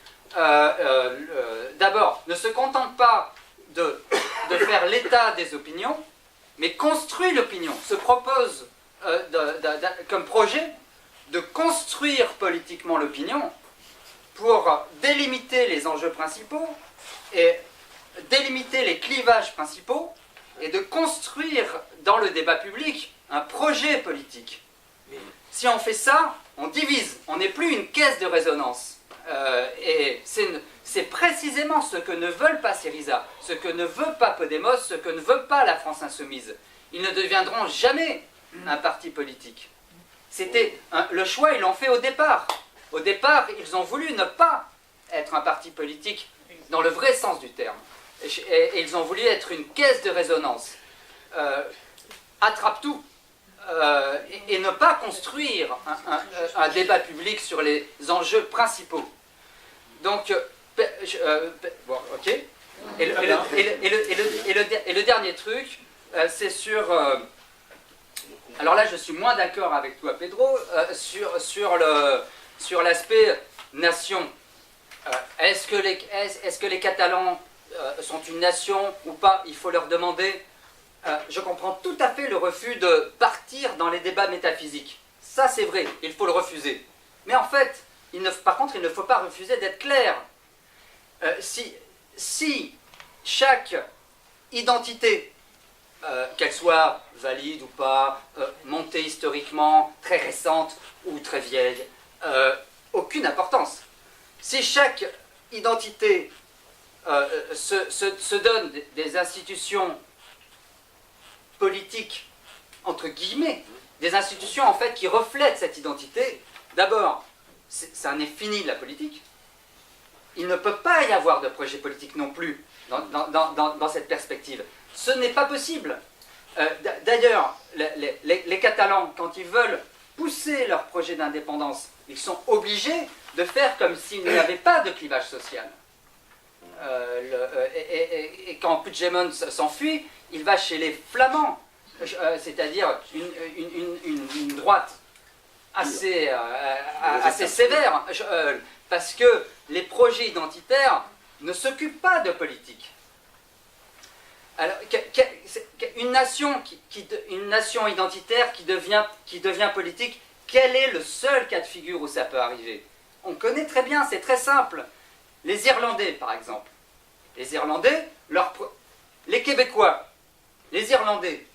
[SPEAKER 8] d'abord, ne se contente pas de faire l'état des opinions, mais construit l'opinion, se propose comme projet de construire politiquement l'opinion pour délimiter les enjeux principaux et délimiter les clivages principaux et de construire dans le débat public un projet politique. Si on fait ça, on divise, on n'est plus une caisse de résonance. Et c'est précisément ce que ne veulent pas Syriza, ce que ne veut pas Podemos, ce que ne veut pas la France insoumise. Ils ne deviendront jamais un parti politique. Le choix, ils l'ont fait au départ. Au départ, ils ont voulu ne pas être un parti politique dans le vrai sens du terme. Et ils ont voulu être une caisse de résonance. Attrape-tout. Et ne pas construire un débat public sur les enjeux principaux. Donc, bon, ok. Et le dernier truc, c'est sur... alors là, je suis moins d'accord avec toi, Pedro, sur l'aspect nation. Est-ce que les Catalans sont une nation ou pas? Il faut leur demander. Je comprends tout à fait le refus de partir dans les débats métaphysiques. Ça, c'est vrai, il faut le refuser. Mais en fait, par contre, il ne faut pas refuser d'être clair. Si chaque identité, qu'elle soit valide ou pas, montée historiquement, très récente ou très vieille, aucune importance. Si chaque identité se donne des institutions politiques, entre guillemets, des institutions en fait qui reflètent cette identité, d'abord, ça n'est fini de la politique. Il ne peut pas y avoir de projet politique non plus dans cette perspective. Ce n'est pas possible. D'ailleurs, les Catalans, quand ils veulent pousser leur projet d'indépendance, ils sont obligés de faire comme s'il n'y avait pas de clivage social. Et quand Puigdemont s'enfuit, il va chez les Flamands, c'est-à-dire une droite assez sévère, parce que les projets identitaires ne s'occupent pas de politique. Alors, une nation identitaire qui devient politique, quel est le seul cas de figure où ça peut arriver? On connaît très bien, c'est très simple. Les Irlandais, par exemple. Les Irlandais, les Québécois, les Irlandais.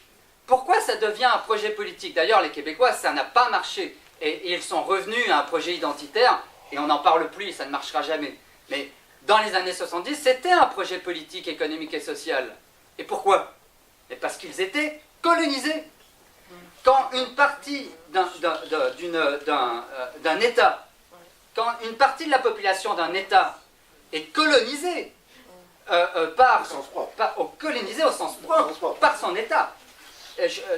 [SPEAKER 8] Pourquoi ça devient un projet politique? D'ailleurs, les Québécois, ça n'a pas marché. Et ils sont revenus à un projet identitaire, et on n'en parle plus, ça ne marchera jamais. Mais dans les années 70, c'était un projet politique, économique et social. Et pourquoi? Et parce qu'ils étaient colonisés. Quand une partie d'un État, quand une partie de la population d'un État est colonisée colonisée au sens propre par son État,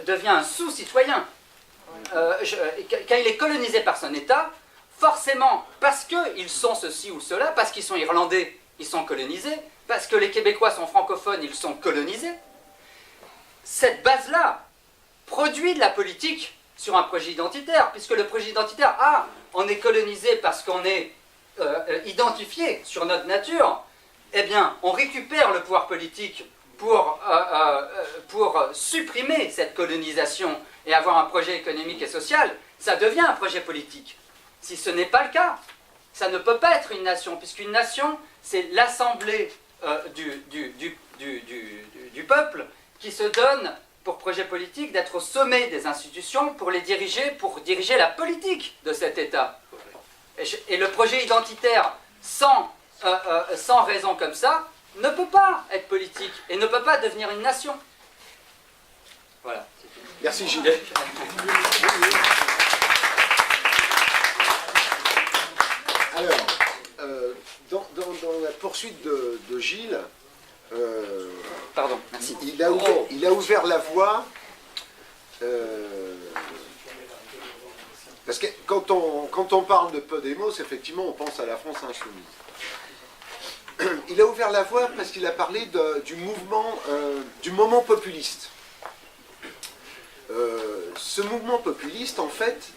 [SPEAKER 8] devient un sous-citoyen. Quand il est colonisé par son État, forcément, parce qu'ils sont ceci ou cela, parce qu'ils sont irlandais, ils sont colonisés, parce que les Québécois sont francophones, ils sont colonisés. Cette base-là produit de la politique sur un projet identitaire, puisque le projet identitaire, on est colonisé parce qu'on est identifié sur notre nature, eh bien, on récupère le pouvoir politique pour supprimer cette colonisation et avoir un projet économique et social, ça devient un projet politique. Si ce n'est pas le cas, ça ne peut pas être une nation, puisqu'une nation, c'est l'assemblée du peuple qui se donne pour projet politique d'être au sommet des institutions pour diriger la politique de cet État. Et le projet identitaire, sans raison comme ça, ne peut pas être politique et ne peut pas devenir une nation. Voilà.
[SPEAKER 1] Merci Gilles. Alors, dans la poursuite de Gilles,
[SPEAKER 8] pardon, merci.
[SPEAKER 1] Il a ouvert la voie, parce que quand on parle de Podemos, effectivement, on pense à la France insoumise. Il a ouvert la voie parce qu'il a parlé du moment populiste. Ce mouvement populiste, en fait,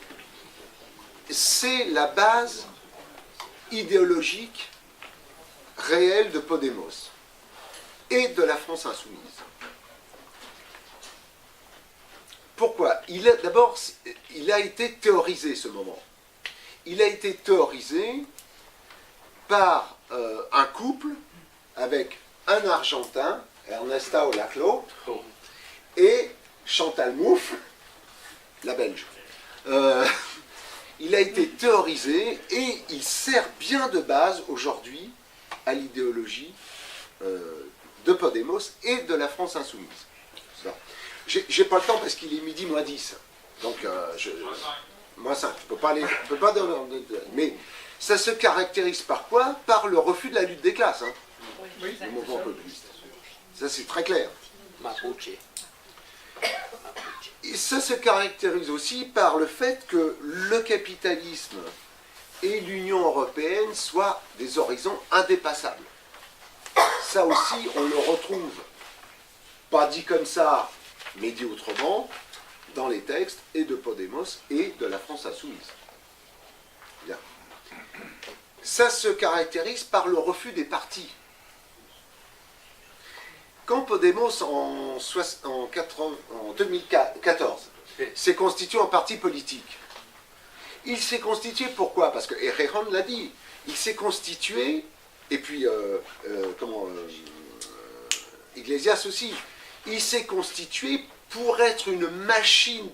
[SPEAKER 1] c'est la base idéologique réelle de Podemos et de la France insoumise. Pourquoi? D'abord, il a été théorisé, ce moment. Il a été théorisé par un couple avec un Argentin, Ernesto Olaclo, et Chantal Mouffe, la Belge. Il a été théorisé et il sert bien de base aujourd'hui à l'idéologie de Podemos et de la France insoumise. J'ai pas le temps parce qu'il est midi moins 10. Donc, moi ça, je peux pas donner, mais ça se caractérise par quoi? Par le refus de la lutte des classes, hein, le mouvement populiste. Ça c'est très clair.
[SPEAKER 3] Mapuche.
[SPEAKER 1] Et ça se caractérise aussi par le fait que le capitalisme et l'Union européenne soient des horizons indépassables. Ça aussi, on le retrouve, pas dit comme ça, mais dit autrement, dans les textes et de Podemos et de la France insoumise. Bien. Ça se caractérise par le refus des partis. Quand Podemos, en 2014, s'est constitué en parti politique, il s'est constitué pourquoi? Parce que Errejón l'a dit, il s'est constitué, et puis Iglesias aussi, il s'est constitué pour être une machine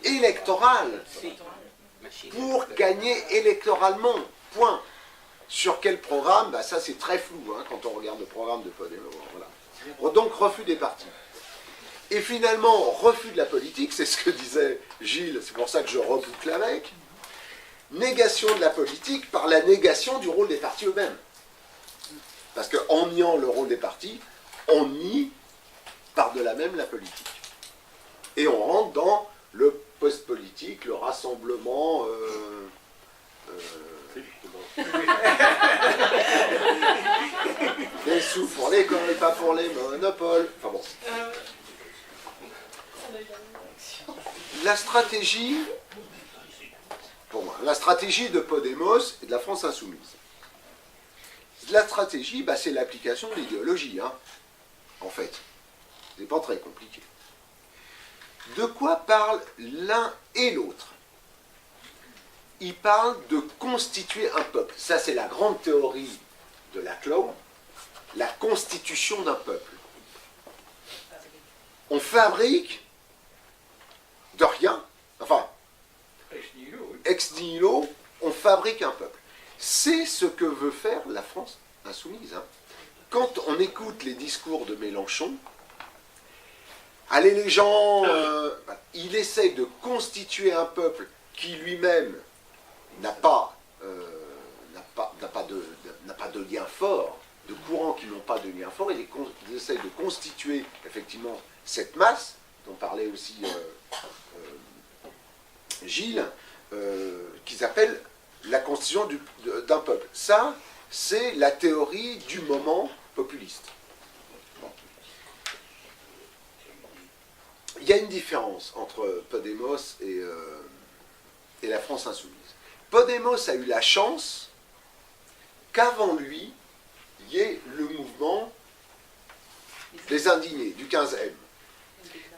[SPEAKER 1] électorale, pour gagner électoralement, point. Sur quel programme? Bah, ça c'est très flou hein, quand on regarde le programme de Podemos. Voilà. Donc refus des partis. Et finalement, refus de la politique, c'est ce que disait Gilles, c'est pour ça que je reboucle avec, négation de la politique par la négation du rôle des partis eux-mêmes. Parce qu'en niant le rôle des partis, on nie par-delà même la politique. Et on rentre dans le post-politique, le rassemblement... des sous pour l'école et pas pour les monopoles. Enfin bon. La stratégie, pour moi, la stratégie de Podemos et de la France insoumise. La stratégie, bah, c'est l'application de l'idéologie, hein, en fait. C'est pas très compliqué. De quoi parlent l'un et l'autre? Ils parlent de constituer un peuple. Ça, c'est la grande théorie de Laclau, la constitution d'un peuple. On fabrique de rien, enfin, ex nihilo, on fabrique un peuple. C'est ce que veut faire la France insoumise. Hein. Quand on écoute les discours de Mélenchon, allez les gens, il essaye de constituer un peuple qui lui-même n'a pas de lien fort, de courants qui n'ont pas de lien fort, il essaye de constituer effectivement cette masse, dont parlait aussi Gilles, qu'ils appellent la constitution d'un peuple. Ça, c'est la théorie du moment populiste. Bon. Il y a une différence entre Podemos et la France insoumise. Podemos a eu la chance qu'avant lui, il y ait le mouvement des indignés, du 15M.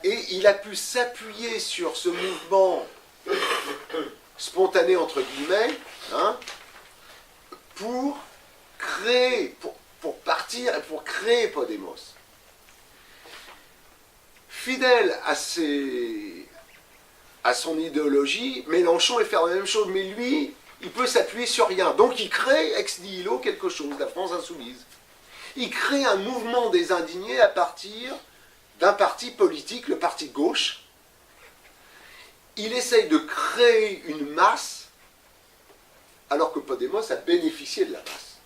[SPEAKER 1] Et il a pu s'appuyer sur ce mouvement spontané, entre guillemets, hein, pour créer, pour partir et pour créer Podemos. Fidèle à son idéologie, Mélenchon est faire la même chose, mais lui, il peut s'appuyer sur rien. Donc il crée ex nihilo quelque chose, la France insoumise. Il crée un mouvement des indignés à partir d'un parti politique, le parti de gauche. Il essaye de créer une masse, alors que Podemos a bénéficié de la masse.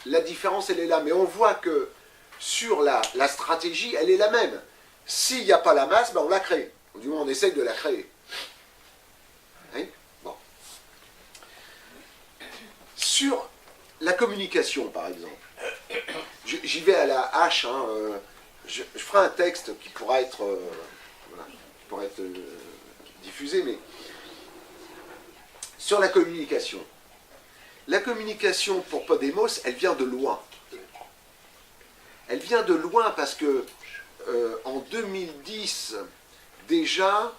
[SPEAKER 1] La différence, elle est là, mais on voit que sur la stratégie, elle est la même. S'il n'y a pas la masse, ben on la crée. Du moins, on essaye de la créer. Hein? Bon. Sur la communication, par exemple, j'y vais à la hache, hein, je ferai un texte qui pourra être, diffusé, mais sur la communication pour Podemos, elle vient de loin. Elle vient de loin parce que en 2010, déjà,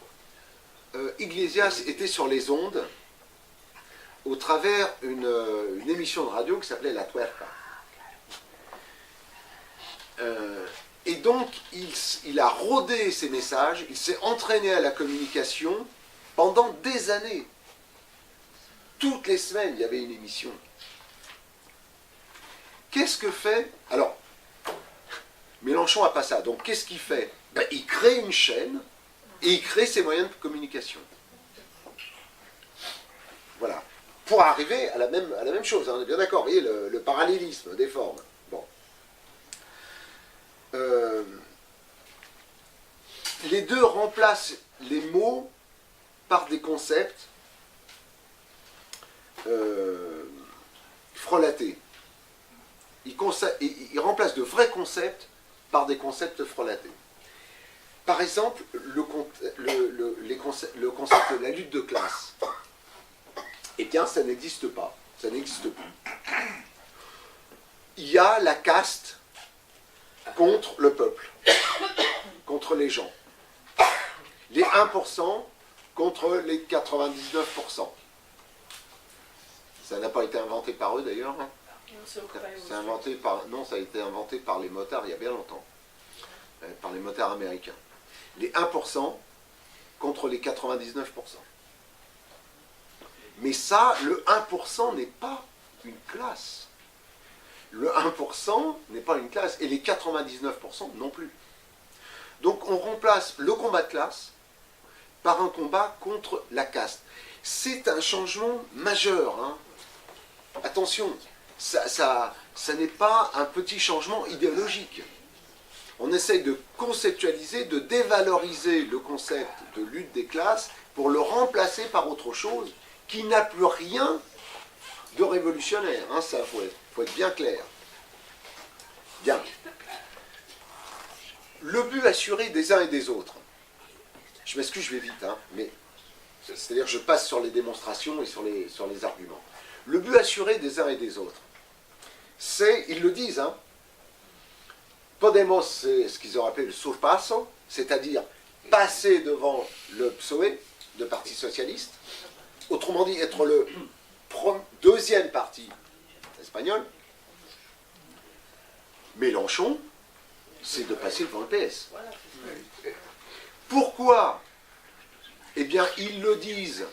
[SPEAKER 1] Iglesias était sur les ondes au travers une émission de radio qui s'appelait La Tuerca. Et donc, il a rodé ses messages, il s'est entraîné à la communication pendant des années. Toutes les semaines, il y avait une émission. Qu'est-ce que fait... Alors, Mélenchon n'a pas ça. Donc, qu'est-ce qu'il fait? Ben, il crée une chaîne et il crée ses moyens de communication. voilà. Pour arriver à la même chose, hein, on est bien d'accord, vous voyez, le parallélisme des formes. Bon. Les deux remplacent les mots par des concepts frelatés. Ils remplacent de vrais concepts par des concepts frelatés. Par exemple, le concept de la lutte de classe. Eh bien, ça n'existe pas. Ça n'existe plus. Il y a la caste contre le peuple, contre les gens. Les 1% contre les 99%. Ça n'a pas été inventé par eux d'ailleurs. Non, ça a été inventé par les motards il y a bien longtemps. Par les motards américains. Les 1% contre les 99%. Mais ça, le 1% n'est pas une classe. Le 1% n'est pas une classe, et les 99% non plus. Donc on remplace le combat de classe par un combat contre la caste. C'est un changement majeur. Hein. Attention, ça n'est pas un petit changement idéologique. On essaye de conceptualiser, de dévaloriser le concept de lutte des classes pour le remplacer par autre chose qui n'a plus rien de révolutionnaire. Hein, ça, faut être bien clair. Bien. Le but assuré des uns et des autres. Je m'excuse, je vais vite, hein, mais c'est-à-dire je passe sur les démonstrations et sur les arguments. Le but assuré des uns et des autres, c'est, ils le disent, hein, Podemos, c'est ce qu'ils ont appelé le surpasso, c'est-à-dire passer devant le PSOE, le Parti Socialiste, autrement dit être le deuxième parti espagnol. Mélenchon, c'est de passer devant le PS. Pourquoi? Eh bien, ils le disent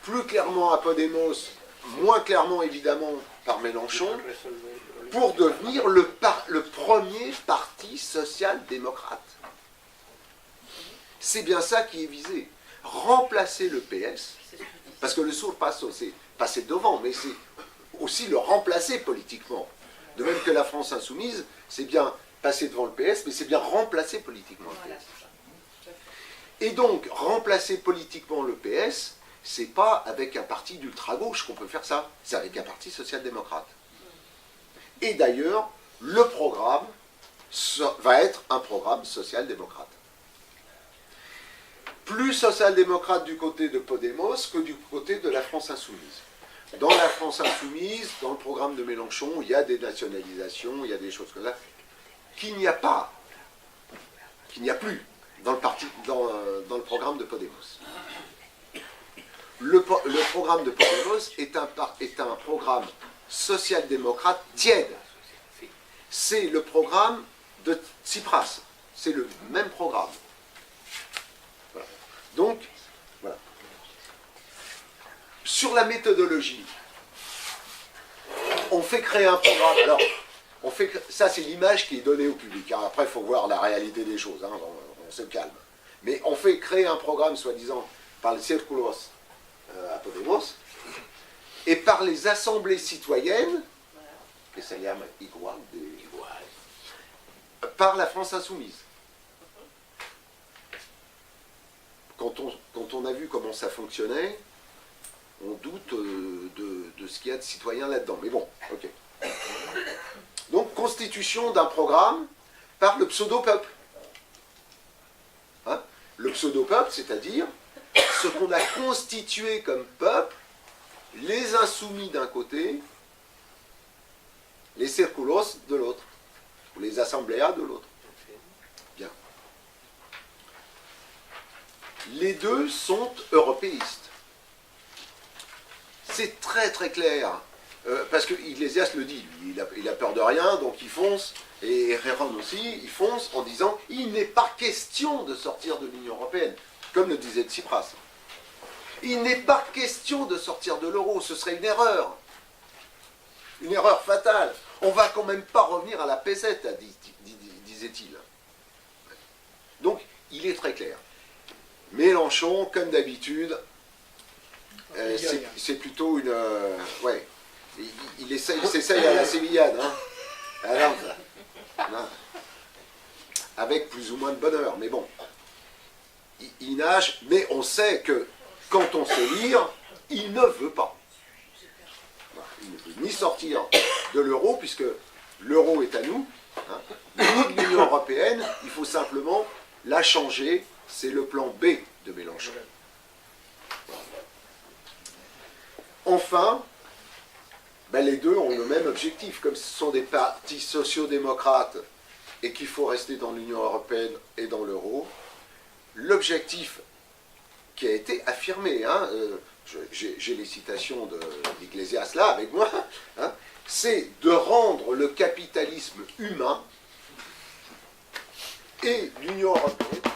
[SPEAKER 1] plus clairement à Podemos, moins clairement évidemment par Mélenchon, pour devenir le premier parti social-démocrate. C'est bien ça qui est visé. Remplacer le PS, parce que le surpasso, c'est passer devant, mais c'est aussi le remplacer politiquement. De même que la France insoumise, c'est bien passer devant le PS, mais c'est bien remplacer politiquement le PS. Et donc, remplacer politiquement le PS, c'est pas avec un parti d'ultra-gauche qu'on peut faire ça, c'est avec un parti social-démocrate. Et d'ailleurs, le programme va être un programme social-démocrate. Plus social-démocrate du côté de Podemos que du côté de la France insoumise. Dans la France insoumise, dans le programme de Mélenchon, il y a des nationalisations, il y a des choses comme ça, qu'il n'y a pas, qu'il n'y a plus dans le programme de Podemos. Le programme de Podemos est un programme social-démocrate tiède. C'est le programme de Tsipras. C'est le même programme. Voilà. Donc, voilà. Sur la méthodologie, on fait créer un programme. Alors, ça c'est l'image qui est donnée au public. Hein. Après, il faut voir la réalité des choses. Hein. On se calme. Mais on fait créer un programme, soi-disant, par les círculos à Podemos, et par les assemblées citoyennes, que ça y igual, par la France insoumise. Quand on a vu comment ça fonctionnait, on doute de ce qu'il y a de citoyen là-dedans. Mais bon, ok. Donc, constitution d'un programme par le pseudo-peuple. Hein? Le pseudo-peuple, c'est-à-dire ce qu'on a constitué comme peuple, les insoumis d'un côté, les círculos de l'autre, ou les assembléas de l'autre. Bien. Les deux sont européistes. C'est très très clair, parce que Iglesias le dit, il a peur de rien, donc il fonce, et Herrera aussi, il fonce en disant « il n'est pas question de sortir de l'Union européenne », comme le disait Tsipras. Il n'est pas question de sortir de l'euro, ce serait une erreur fatale. On ne va quand même pas revenir à la pesette, disait-il. Donc, il est très clair. Mélenchon, comme d'habitude, c'est plutôt une... ouais. Il s'essaye à la sévillane. Hein. Alors, là, avec plus ou moins de bonheur. Mais bon, il nage, mais on sait que quand on sait lire, il ne veut pas. Il ne veut ni sortir de l'euro, puisque l'euro est à nous, hein, ni de l'Union européenne, il faut simplement la changer. C'est le plan B de Mélenchon. Enfin, ben les deux ont le même objectif. Comme ce sont des partis sociaux-démocrates et qu'il faut rester dans l'Union européenne et dans l'euro, l'objectif qui a été affirmé, hein, j'ai les citations d'Iglesias là avec moi, hein, c'est de rendre le capitalisme humain et l'Union européenne